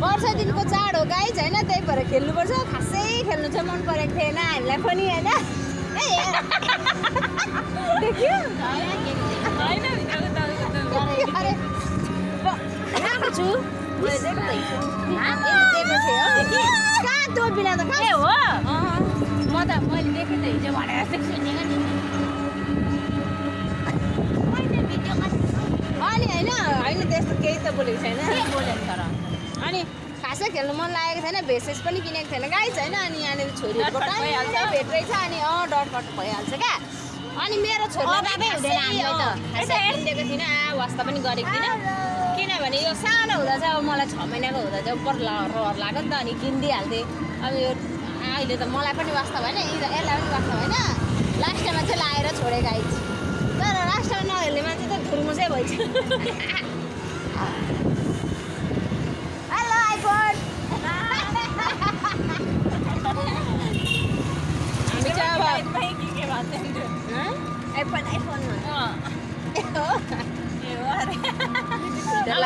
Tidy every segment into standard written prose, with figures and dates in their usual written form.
वर्ष दिनको चाड हो गाइज होइन, त्यही भएर खेल्नुपर्छ। खासै खेल्नु चाहिँ मन परेको थिएन हामीलाई पनि होइन। देख्यो कहाँको छु कहाँ त्यो बिना त कहाँ हो म त मैले देखेँ त हिजो भनेर जस्तो सुनेको नि अनि होइन होइन त्यस्तो केही त बोलेको छैन। बोलेको तर अनि खासै खेल्नु मन लागेको थिएन, भेसेस पनि किनेको थिएन गाइज होइन। अनि यहाँनिर छोरीहरूको डटफट भइहाल्छ। भेट रहेछ अनि डटफट भइहाल्छ क्या। अनि मेरो छोरीलाई अभावै हुँदैन हामीलाई त। खासै किनिदिएको थिइनँ, वास्ता पनि गरेको थिइनँ। किनभने यो सानो हुँदा चाहिँ अब मलाई 6 महिनाको हुँदा चाहिँ उपर रहर लाग्यो नि त, अनि किनिदिइहाल्थेँ। अब यो अहिले त मलाई पनि वास्ता भएन, यसलाई पनि वास्ता भएन। लास्ट टाइममा चाहिँ लाएर छोडेँ गाइज। तर लास्ट टाइममा नहेर्ने मान्छे त धुर्मुसै भइन्छ। Hello iPhone. हामी चाहिँ अब आइफोन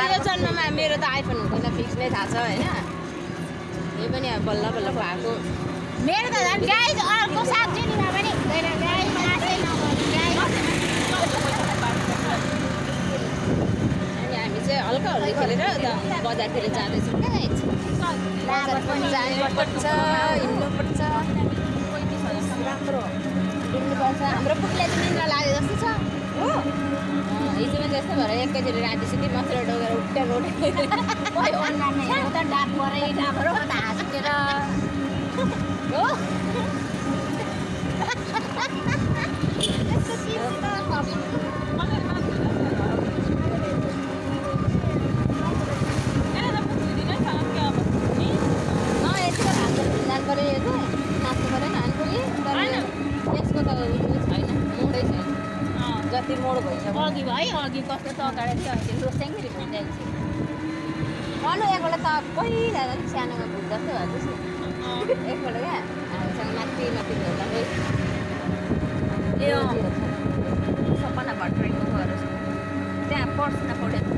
यो जन्ममा मेरो त आइफोन हुँदैन, फिक्स नै थाहा छ होइन। यो पनि अब बल्ल बल्ल भएको मेरो त झन् गाइज अर्को साथीमा पनि हुँदैन गाइज मासै नगर्नु गाइज। अनि हामी चाहिँ हल्का हल्का खेलेर त बजारतिर जाँदैछौँ क्या गाइज। बजार पनि जानुपर्छ, हिँड्नुपर्छ, राम्रो हिँड्नुपर्छ। हाम्रो पुग्ने चाहिँ निन्द्रा लाग्यो जस्तो छ हो। हिजो पनि जस्तो भएर एकैचोटि राति सिधै मात्र डोगेर उठेको कोही अनलाइन हेर्नु त डाब परै डाबर त हाँसेर हो। जानु पऱ्यो यो त नाच्नु पऱ्यो खानु पऱ्यो। तर यसको त उयो छैन, मोडै छैन। जति मोड भइसक्यो अघि भयो अघि कस्तो तगाडे थियो अहिले लोस्याङ्गरी भइरहेको छ। अनु एकपल्ट त पहिला सानोमा भुट जस्तै भएपछि एकपल्ट क्या हामीसँग माथि माथि हेर्दा ए सपना भट्टराईको घर त्यहाँ पढ्छ न पढेको